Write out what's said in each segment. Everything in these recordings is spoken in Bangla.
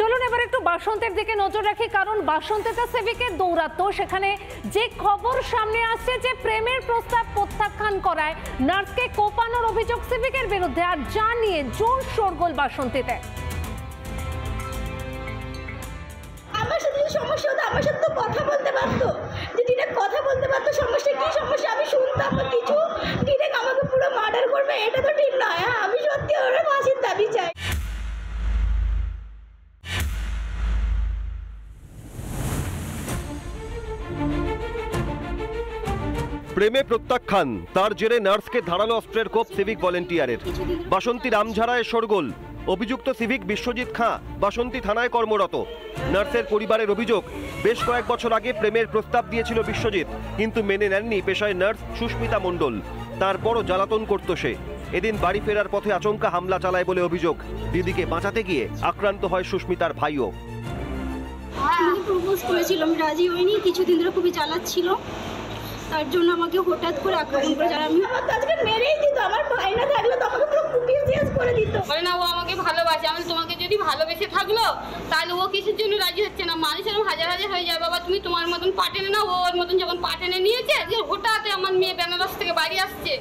চলুন এবার একটু বাসন্তের দিকে নজর রাখি, কারণ বাসন্তীতে সিভিকের দৌরাত্ম্য, সেখানে যে খবর সামনে আসছে যে প্রেমের প্রস্তাব প্রত্যাখ্যান করায় নার্সকে কোপানোর অভিযোগ সিভিকের বিরুদ্ধে, আর যা নিয়ে জোর শোরগোল বাসন্তীতে। আমার সাথে সমস্যা হতো, আমার সাথে তো কথা বলতে পারতো, যে ডিরেক্ট কথা বলতে পারতো, সমস্যা কি সমস্যা আমি শুনতাম কিছু, ডিরেক্ট আমাকে পুরো মার্ডার করবে, এটা তো ঠিক নয়। হ্যাঁ, আমি সত্যি ওর ফাঁসির দাবি চাই। প্রেমে প্রত্যাখ্যান, তার জেরে নার্সকে ধারালো অস্ত্রের কোপ সিভিক ভলেন্টিয়ারের। বাসন্তী রামঝাড়ায় শোরগোল, অভিযুক্ত সিভিক বিশ্বজিৎ খাঁ বাসন্তী থানায় কর্মরত। নার্সের পরিবারের অভিযোগ, বেশ কয়েক বছর আগে প্রেমের প্রস্তাব দিয়েছিল বিশ্বজিৎ, কিন্তু মেনে নেননি পেশায় নার্স সুস্মিতা মণ্ডল। তারপরও জ্বালাতন করত সে। এদিন বাড়ি ফেরার পথে আচমকা হামলা চালায় বলে অভিযোগ। দিদিকে বাঁচাতে গিয়ে আক্রান্ত হয় সুস্মিতার ভাইও। আমি প্রপোজ করেছিলাম, রাজি হইনি, কিছুদিন ধরে খুবই জ্বালাচ্ছিল, তার জন্য আমাকে হঠাৎ করে আক্রমণ করে। যারা আমি আজকে মেরেই দিত, আমার ভাই না থাকলে তো আমাকে পুরো কুপিয়ে শেষ করে দিত। বলে না ও আমাকে ভালোবাসে, আমি তোমাকে যদি ভালোবেসে থাকলো তাহলে ও কিসের জন্য রাজি হচ্ছে না? মানুষ এরকম হাজার হাজার হয়ে যায়, বাবা তুমি তোমার মতন পাটেনে না, ওর মতন যখন পাটেনে নিয়েছে, যে হঠাৎ আমার মেয়ে বেনারস থেকে বাড়ি আসছে,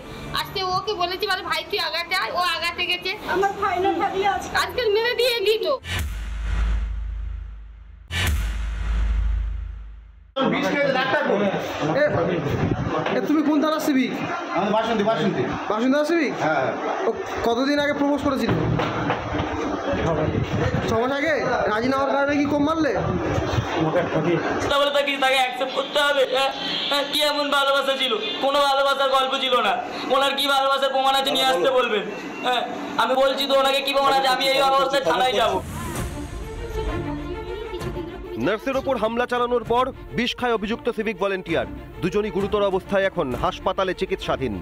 ওকে বলেছি বলে ভাই তুই আগাতে আয়, ও আগাতে গেছে। আমার ভাই না থাকলে আজকে মেরে দিয়ে দিত। তুমি কোন থানার সিভিক? বাসন্তী থানার সিভিক। হ্যাঁ। কতদিন আগে প্রপোজ করেছিল? 6 মাস আগে। রাজি না হওয়ার কারণে কি কম মারলে? তাহলে তাকে অ্যাকসেপ্ট করতে হবে। কি এমন ভালোবাসা ছিল? কোনো ভালোবাসার গল্প ছিল না। ওনার কি ভালোবাসার প্রমাণ আছে নিয়ে আসতে বলবেন। আমি বলছি তো ওনাকে কি প্রমাণ আছে, আমি এই অবস্থায় থানায় যাবো। নার্সের ওপর হামলা চালানোর পর বিষ খায় অভিযুক্ত সিভিক ভলেন্টিয়ার। দুজনই গুরুতর অবস্থায় এখন হাসপাতালে চিকিৎসাধীন।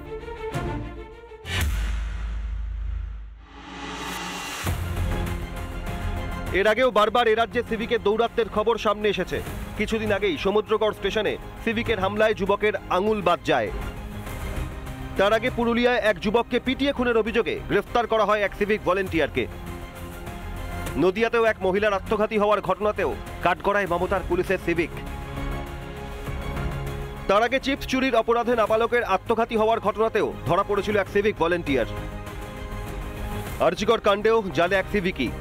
এর আগেও বারবার এ রাজ্যে সিভিকের দৌরাত্ম্যের খবর সামনে এসেছে। কিছুদিন আগেই সমুদ্রগড় স্টেশনে সিভিকের হামলায় যুবকের আঙুল বাদ যায়। তার আগে পুরুলিয়ায় এক যুবককে পিটিয়ে খুনের অভিযোগে গ্রেফতার করা হয় এক সিভিক ভলেন্টিয়ারকে। নদিয়াতেও এক মহিলার আত্মঘাতী হওয়ার ঘটনাতেও কাঠগড়ায় মমতার পুলিশের সিভিক। তার আগে চিপস চুরির অপরাধে নাবালকের আত্মঘাতী হওয়ার ঘটনাতেও ধরা পড়েছিল এক সিভিক ভলেন্টিয়ার। আরজিকর কাণ্ডেও জালে এক সিভিকই।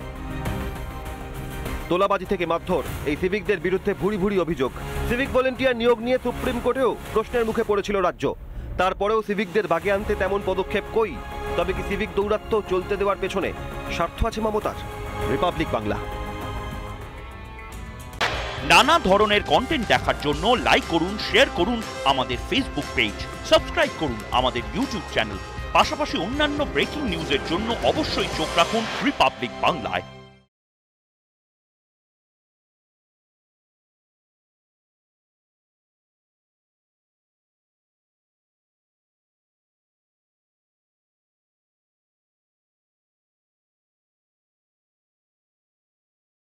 তোলাবাজি থেকে মারধর, এই সিভিকদের বিরুদ্ধে ভুরি ভুরি অভিযোগ। সিভিক ভলেন্টিয়ার নিয়োগ নিয়ে সুপ্রিম কোর্টেও প্রশ্নের মুখে পড়েছিল রাজ্য। তারপরেও সিভিকদের ভাগে আনতে তেমন পদক্ষেপ কই? তবে কি সিভিক দৌরাত্ম্য চলতে দেওয়ার পেছনে স্বার্থ আছে মমতার? রিপাবলিক বাংলা। নানা ধরনের কন্টেন্ট দেখার জন্য লাইক করুন, শেয়ার করুন আমাদের ফেসবুক পেজ, সাবস্ক্রাইব করুন আমাদের ইউটিউব চ্যানেল। পাশাপাশি অন্যান্য ব্রেকিং নিউজের জন্য অবশ্যই চোখ রাখুন রিপাবলিক বাংলায়।